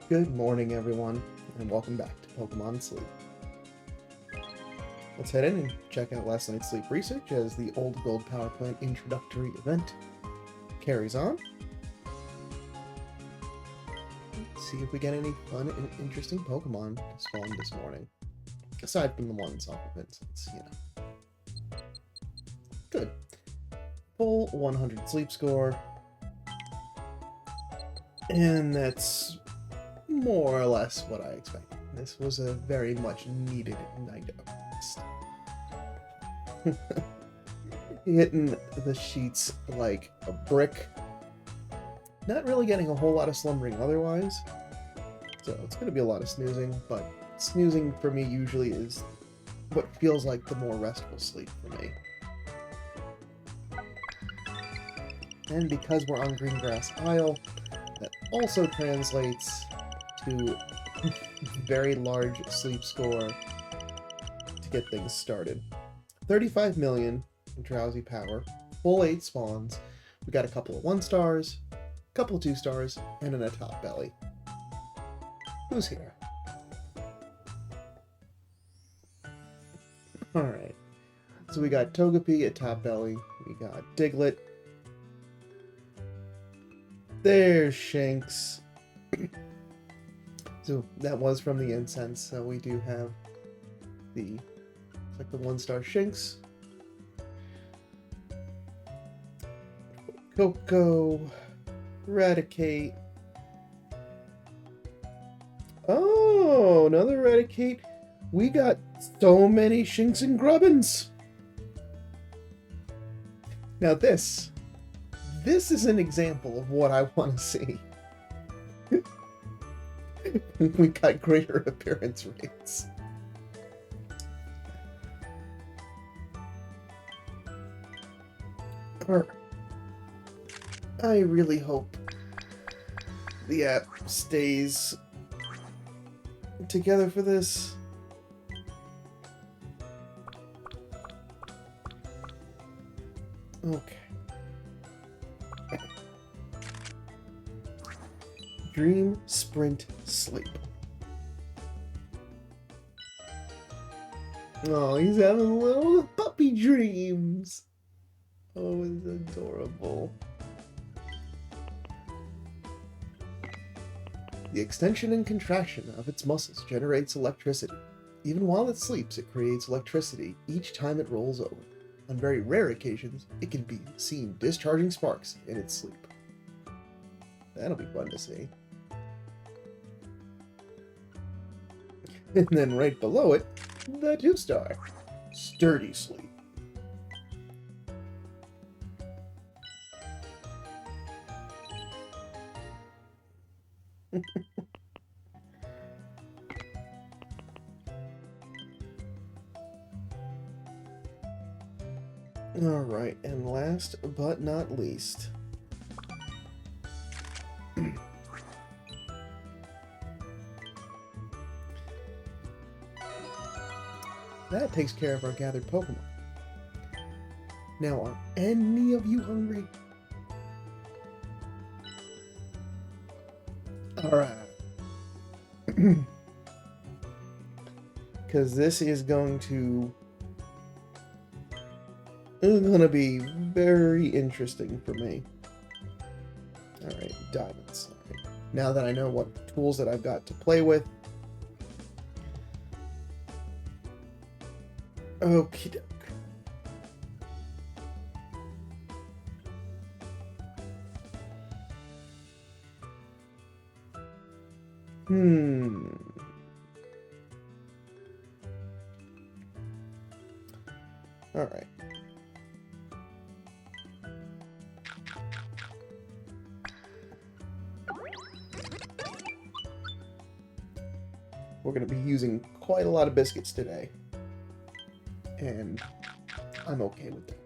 Good morning, everyone, and welcome back to Pokemon Sleep. Let's head in and check out last night's sleep research as the Old Gold Power Plant introductory event carries on. Let's see if we get any fun and interesting Pokemon to spawn this morning. Aside from the ones off of Vincent's, Good. Full 100 sleep score. And that's more or less what I expected. This was a very much needed night of rest. Hitting the sheets like a brick. Not really getting a whole lot of slumbering otherwise. So it's going to be a lot of snoozing, but snoozing for me usually is what feels like the more restful sleep for me. And because we're on Greengrass Isle, that also translates to very large sleep score to get things started. 35 million in drowsy power, full 8 spawns. We got a couple of 1 stars, a couple of 2 stars, and an atop belly. Who's here? Alright. So we got Togepi, atop belly. We got Diglett. There's Shanks. So that was from the incense, so we do have the 1-star Shanks. Coco, Eradicate. Oh, another Eradicate. We got so many Shinks and Grubbins. Now this is an example of what I want to see. We got greater appearance rates. I really hope the app stays together for this. Okay. Dream, sprint, sleep. Oh, he's having little puppy dreams. Oh, it's adorable. The extension and contraction of its muscles generates electricity. Even while it sleeps, it creates electricity each time it rolls over. On very rare occasions, it can be seen discharging sparks in its sleep. That'll be fun to see. And then right below it, the 2-star, Sturdy Sleep. Alright, and last but not least, that takes care of our gathered Pokemon. Now, are any of you hungry? Alright. Because this is going to be very interesting for me. Alright, diamonds. Right. Now that I know what tools that I've got to play with. Okie doke. Alright. We're going to be using quite a lot of biscuits today. And I'm okay with that.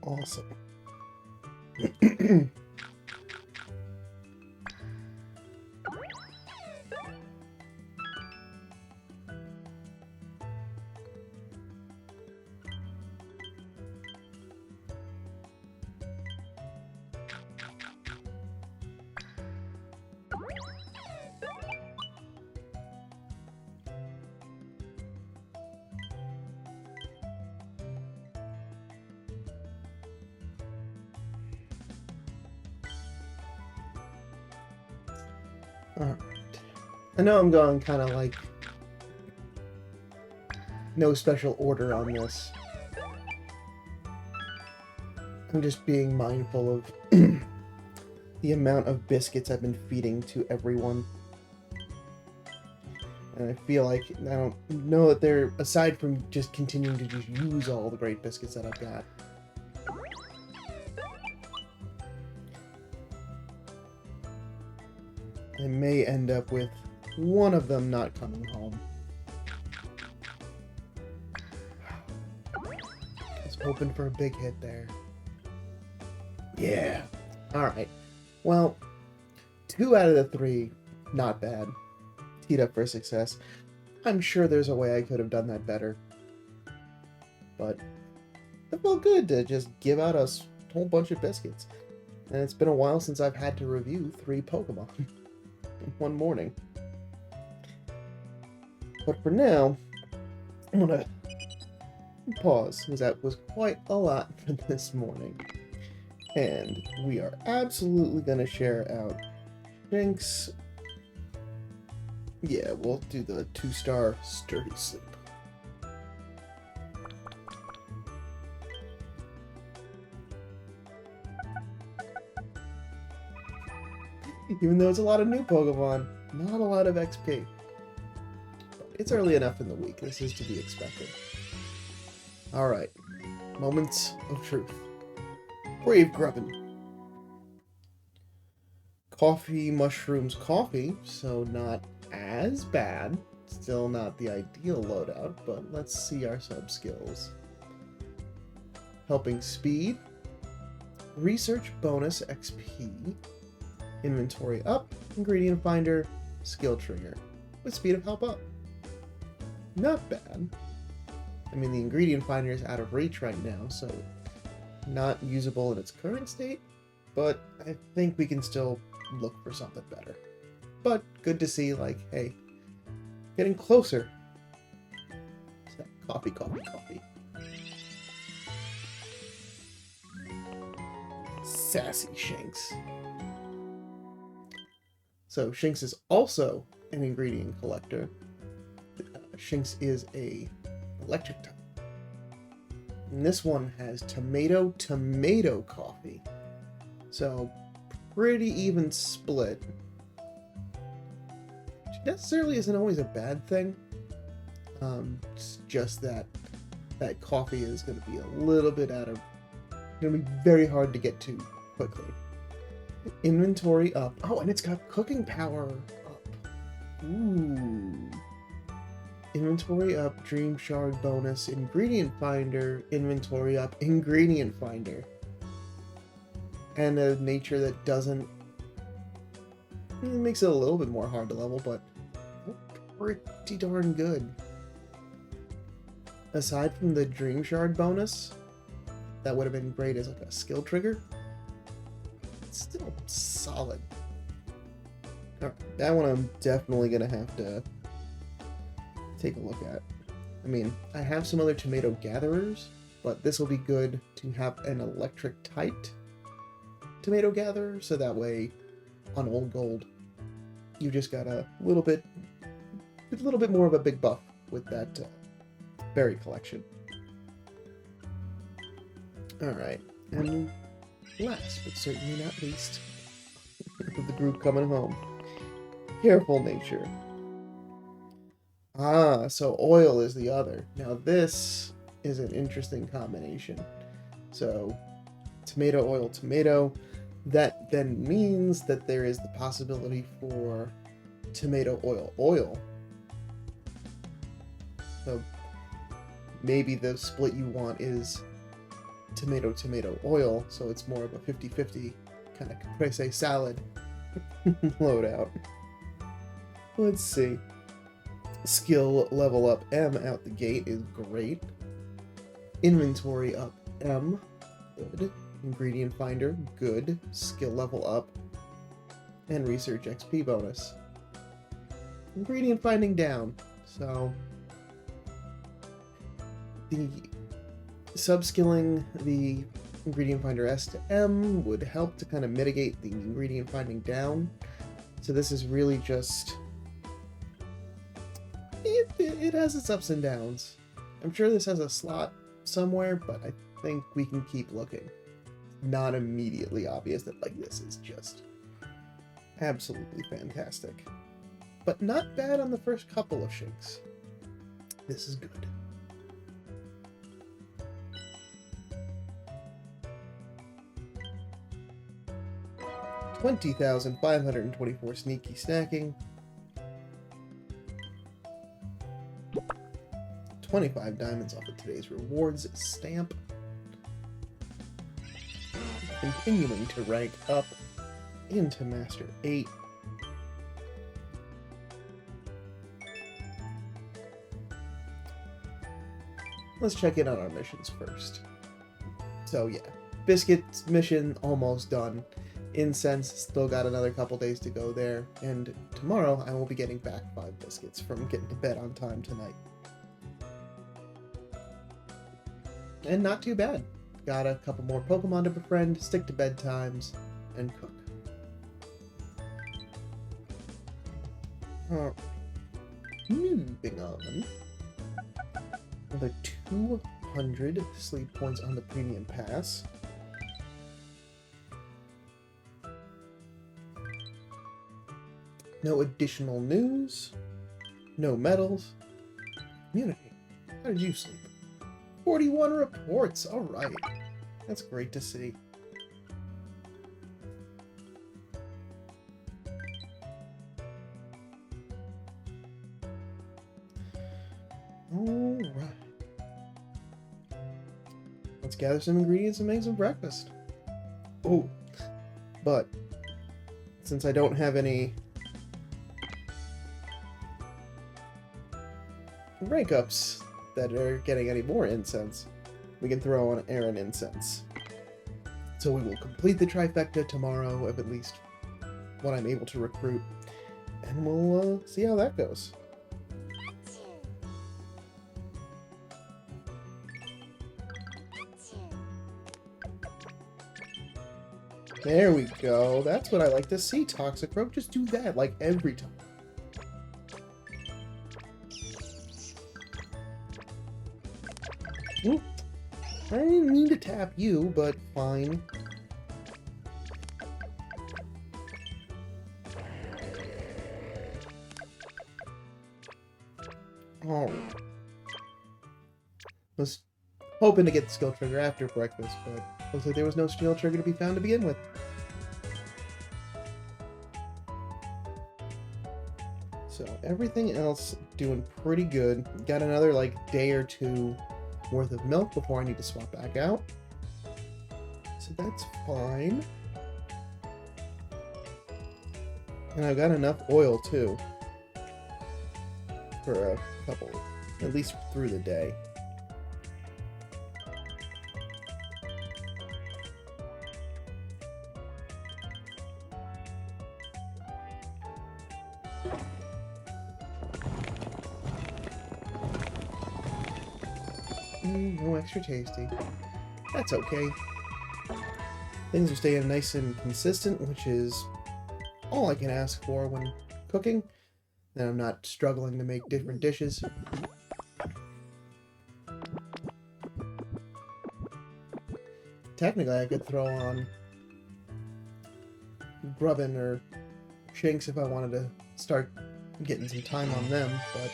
Awesome. Alright. I know I'm going kind of like no special order on this. I'm just being mindful of the amount of biscuits I've been feeding to everyone. And I feel like I don't know that they're, aside from just continuing to just use all the great biscuits that I've got. I may end up with one of them not coming home. I was hoping for a big hit there. Yeah. Alright. Well, 2 out of the 3, not bad. Teed up for success. I'm sure there's a way I could have done that better. But it felt good to just give out a whole bunch of biscuits. And it's been a while since I've had to review 3 Pokemon in one morning. But for now, I'm gonna pause, because that was quite a lot for this morning. And we are absolutely gonna share out Shinx. Yeah, we'll do the 2-star Sturdy Sleep. Even though it's a lot of new Pokemon, not a lot of XP. It's early enough in the week. This is to be expected. Alright. Moments of truth. Brave Grubbin. Coffee, mushrooms, coffee, so not as bad. Still not the ideal loadout, but let's see our sub-skills. Helping speed. Research bonus XP. Inventory up. Ingredient finder. Skill trigger. With speed of help up. Not bad. I mean, the ingredient finder is out of reach right now, so not usable in its current state, but I think we can still look for something better. But good to see, like, hey, getting closer. So, coffee, coffee, coffee. Sassy Shinx. So Shinx is also an ingredient collector. Shinx is a electric type. And this one has tomato coffee. So pretty even split. Which necessarily isn't always a bad thing. It's just that coffee is going to be a little bit going to be very hard to get to quickly. Inventory up. Oh, and it's got cooking power up. Ooh. Inventory up, Dream Shard bonus, Ingredient Finder, Inventory up, Ingredient Finder. And a nature that doesn't... It makes it a little bit more hard to level, but pretty darn good. Aside from the Dream Shard bonus, that would have been great as like a skill trigger. It's still solid. Alright, that one I'm definitely gonna have to take a look at. I mean, I have some other tomato gatherers, but this will be good to have an electric typed tomato gatherer, so that way on Old Gold you just got a little bit more of a big buff with that berry collection. Alright, and last but certainly not least of the group coming home, Careful Nature. Ah, so oil is the other. Now this is an interesting combination. So tomato, oil, tomato. That then means that there is the possibility for tomato, oil, oil. So maybe the split you want is tomato oil, so it's more of a 50-50 kind of caprese salad loadout. Let's see. Skill level up M out the gate is great. Inventory up M, good. Ingredient finder, good. Skill level up. And research XP bonus. Ingredient finding down, so the subskilling the ingredient finder S to M would help to kind of mitigate the ingredient finding down. So this is really just it has its ups and downs. I'm sure this has a slot somewhere, but I think we can keep looking. Not immediately obvious that like this is just absolutely fantastic. But not bad on the first couple of shakes. This is good. 20,524 sneaky snacking. 25 diamonds off of today's rewards stamp. Continuing to rank up into Master 8. Let's check in on our missions first. So yeah, Biscuit's mission almost done. Incense still got another couple days to go there, and tomorrow I will be getting back 5 biscuits from getting to bed on time tonight. And not too bad. Got a couple more Pokemon to befriend, stick to bedtimes, and cook. Moving on. Another 200 sleep points on the premium pass. No additional news. No medals. Community. How did you sleep? 41 reports. Alright. That's great to see. Alright. Let's gather some ingredients and make some breakfast. Oh. But, since I don't have any rank ups that are getting any more incense, we can throw on Aaron incense. So we will complete the trifecta tomorrow of at least what I'm able to recruit, and we'll see how that goes. There we go. That's what I like to see, Toxicroak. Just do that, like, every time. Oop. I didn't mean to tap you, but fine. Oh. Was hoping to get the skill trigger after breakfast, but looks like there was no skill trigger to be found to begin with. So everything else doing pretty good. Got another like day or two worth of milk before I need to swap back out. So that's fine. And I've got enough oil too. For a couple, at least through the day. No extra tasty. That's okay. Things are staying nice and consistent, which is all I can ask for when cooking. Then I'm not struggling to make different dishes. Technically, I could throw on Grubbin or Shinx if I wanted to start getting some time on them, but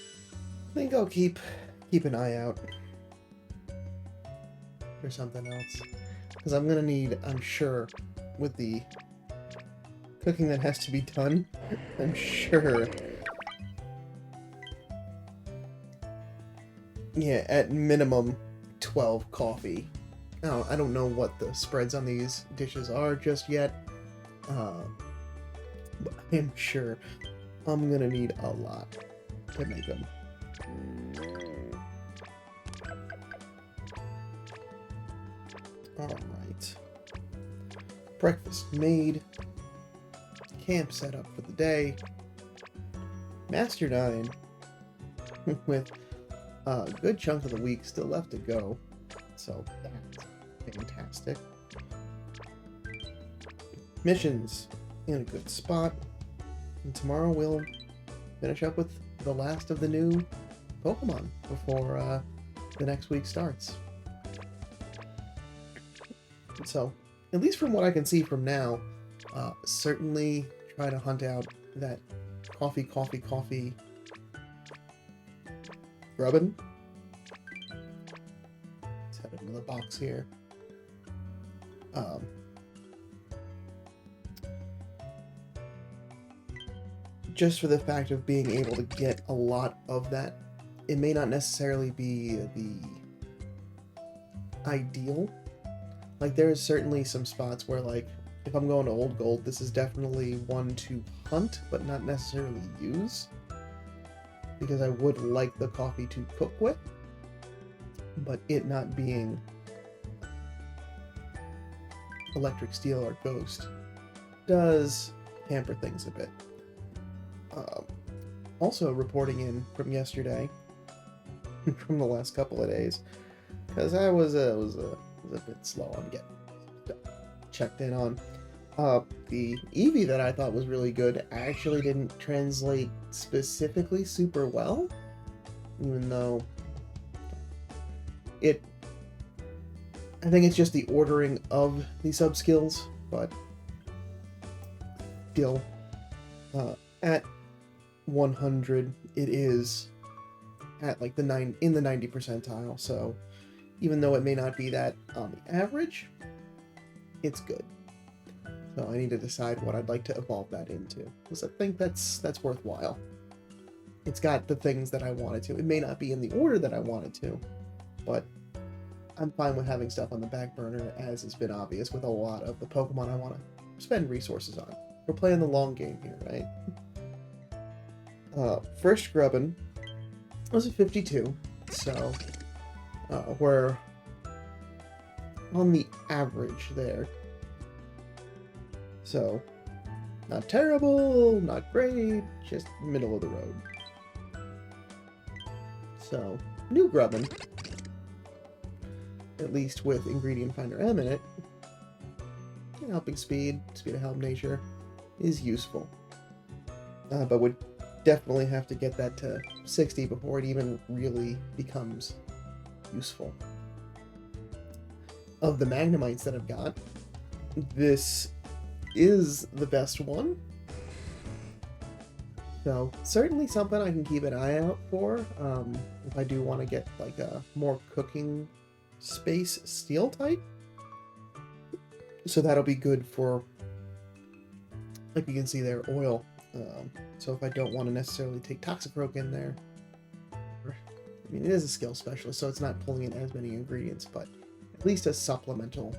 I think I'll keep an eye out for something else. Because I'm gonna need, I'm sure, with the cooking that has to be done, I'm sure. Yeah, at minimum 12 coffee. I don't know what the spreads on these dishes are just yet, but I am sure I'm gonna need a lot to make them. Alright. Breakfast made. Camp set up for the day. Master 9 with a good chunk of the week still left to go. So that's fantastic. Missions in a good spot. And tomorrow we'll finish up with the last of the new Pokemon before the next week starts. So, at least from what I can see from now, certainly try to hunt out that coffee grubbin. Let's have another box here. Just for the fact of being able to get a lot of that, it may not necessarily be the ideal. Like, there is certainly some spots where, like, if I'm going to Old Gold, this is definitely one to hunt, but not necessarily use. Because I would like the coffee to cook with, but it not being electric steel or ghost does hamper things a bit. Also reporting in from yesterday, from the last couple of days, because I was a bit slow on getting stuff checked in on. The Eevee that I thought was really good actually didn't translate specifically super well, even though I think it's just the ordering of the sub-skills, but still, at 100, it is at like in the 90 percentile, so even though it may not be that on the average, it's good. So I need to decide what I'd like to evolve that into, because I think that's worthwhile. It's got the things that I wanted to. It may not be in the order that I wanted to, but I'm fine with having stuff on the back burner, as has been obvious with a lot of the Pokemon I want to spend resources on. We're playing the long game here, right? First Grubbin was a 52, so we're on the average there. So, not terrible, not great, just middle of the road. So, new Grubbin, at least with Ingredient Finder M in it, helping speed of help nature, is useful. But would definitely have to get that to 60 before it even really becomes useful. Of the Magnemites that I've got, this is the best one. So, certainly something I can keep an eye out for, if I do want to get like a more cooking space steel type. So that'll be good for, like you can see there, oil. So if I don't want to necessarily take Toxicroak in there, I mean, it is a skill specialist, so it's not pulling in as many ingredients, but at least a supplemental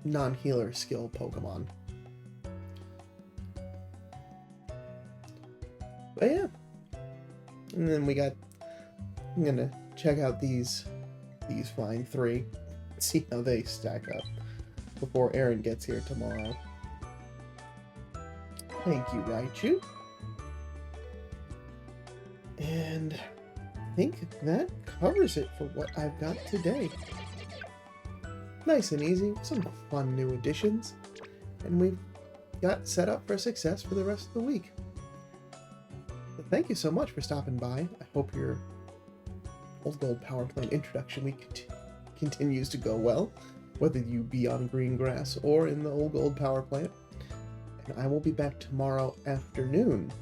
non-healer skill Pokemon. But yeah. And then I'm gonna check out these fine three, see how they stack up before Aaron gets here tomorrow. Thank you, Raichu. And I think that covers it for what I've got today. Nice and easy, some fun new additions, and we've got set up for success for the rest of the week. So thank you so much for stopping by. I hope your Old Gold Power Plant introduction week continues to go well, whether you be on green grass or in the Old Gold Power Plant. And I will be back tomorrow afternoon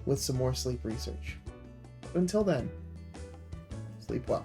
with some more sleep research. But until then, sleep well.